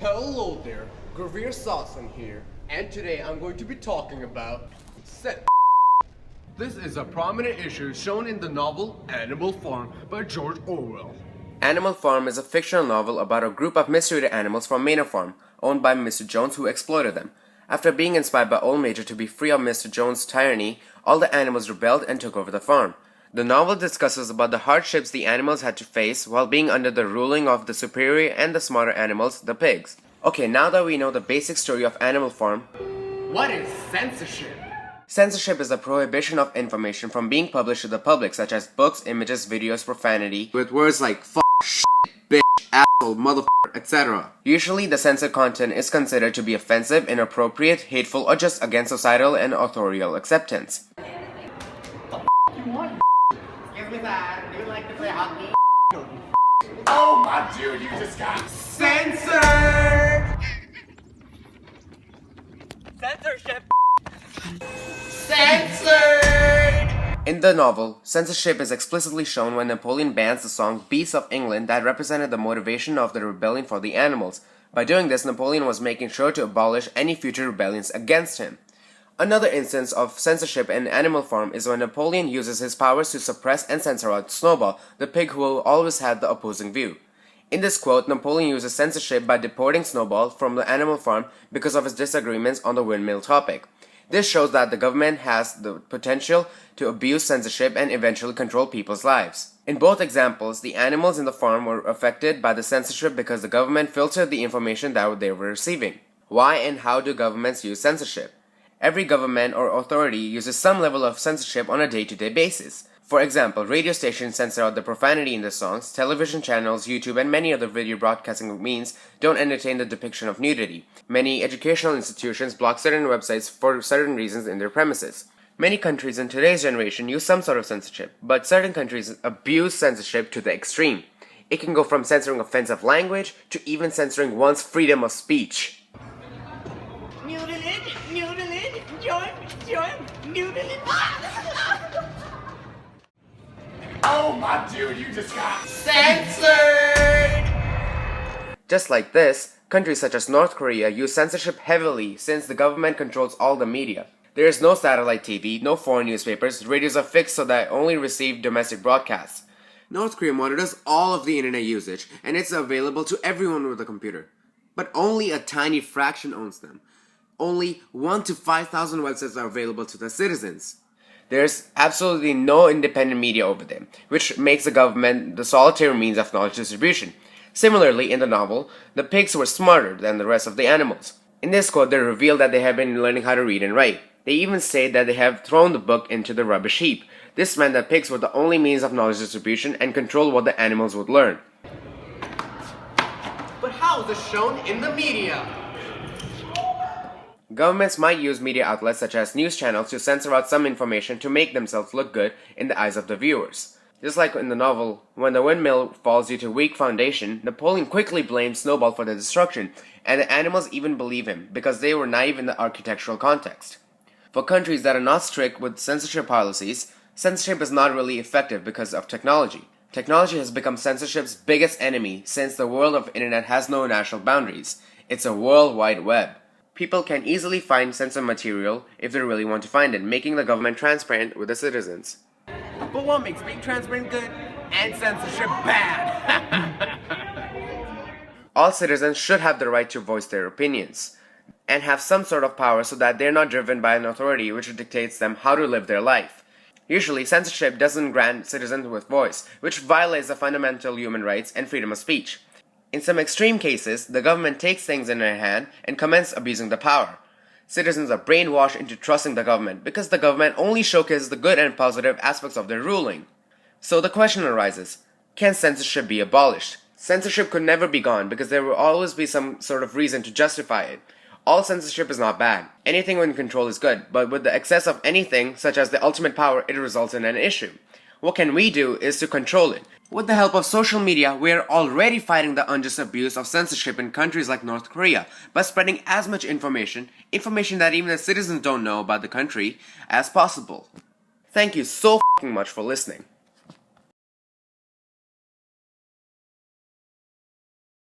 Hello there, Gravir Sasson here, and today I'm going to be talking about set. This is a prominent issue shown in the novel Animal Farm by George Orwell. Animal Farm is a fictional novel about a group of mistreated animals from Manor Farm, owned by Mr. Jones, who exploited them. After being inspired by Old Major to be free of Mr. Jones' tyranny, all the animals rebelled and took over the farm. The novel discusses about the hardships the animals had to face while being under the ruling of the superior and the smarter animals, the pigs. Okay, now that we know the basic story of Animal Farm, What is censorship? censorship is the prohibition of information from being published to the public, such as books, images, videos, profanity, with words like fuck, shit, bitch, asshole, motherfucker, etc. Usually, the censored content is considered to be offensive, inappropriate, hateful, or just against societal and authorial acceptance. Excuse me, sir. Do you like to play hockey? Oh my dude, you just got censored! Censorship. Censored! In the novel, censorship is explicitly shown when Napoleon bans the song Beasts of England that represented the motivation of the rebellion for the animals. By doing this, Napoleon was making sure to abolish any future rebellions against him. Another instance of censorship in Animal Farm is when Napoleon uses his powers to suppress and censor out Snowball, the pig who always had the opposing view. In this quote, Napoleon uses censorship by deporting Snowball from the Animal Farm because of his disagreements on the windmill topic. This shows that the government has the potential to abuse censorship and eventually control people's lives. In both examples, the animals in the farm were affected by the censorship because the government filtered the information that they were receiving. Why and how do governments use censorship? Every government or authority uses some level of censorship on a day-to-day basis. For example, radio stations censor out the profanity in the songs, television channels, YouTube, and many other video broadcasting means don't entertain the depiction of nudity. Many educational institutions block certain websites for certain reasons in their premises. Many countries in today's generation use some sort of censorship, but certain countries abuse censorship to the extreme. It can go from censoring offensive language to even censoring one's freedom of speech. Oh my dude, you just got censored! Just like this, countries such as North Korea use censorship heavily since the government controls all the media. There is no satellite TV, no foreign newspapers, radios are fixed so that only receive domestic broadcasts. North Korea monitors all of the internet usage, and it's available to everyone with a computer. But only a tiny fraction owns them. Only 1 to 5,000 websites are available to the citizens. There's absolutely no independent media over them, which makes the government the solitary means of knowledge distribution. Similarly, in the novel, the pigs were smarter than the rest of the animals. In this quote, they reveal that they have been learning how to read and write. They even say that they have thrown the book into the rubbish heap. This meant that pigs were the only means of knowledge distribution and controlled what the animals would learn. But how is this shown in the media? Governments might use media outlets such as news channels to censor out some information to make themselves look good in the eyes of the viewers. Just like in the novel, when the windmill falls due to weak foundation, Napoleon quickly blames Snowball for the destruction, and the animals even believe him because they were naive in the architectural context. For countries that are not strict with censorship policies, censorship is not really effective because of technology. Technology has become censorship's biggest enemy since the world of internet has no national boundaries. It's a world wide web. People can easily find censored material if they really want to find it, making the government transparent with the citizens. But what makes being transparent good and censorship bad? All citizens should have the right to voice their opinions and have some sort of power so that they're not driven by an authority which dictates them how to live their life. Usually, censorship doesn't grant citizens with voice, which violates the fundamental human rights and freedom of speech. In some extreme cases, the government takes things in their hand and commences abusing the power. Citizens are brainwashed into trusting the government because the government only showcases the good and positive aspects of their ruling. So the question arises, can censorship be abolished? Censorship could never be gone because there will always be some sort of reason to justify it. All censorship is not bad. Anything in control is good, but with the excess of anything, such as the ultimate power, it results in an issue. What can we do is to control it. With the help of social media, we are already fighting the unjust abuse of censorship in countries like North Korea by spreading as much information that even the citizens don't know about the country, as possible. Thank you so much for listening.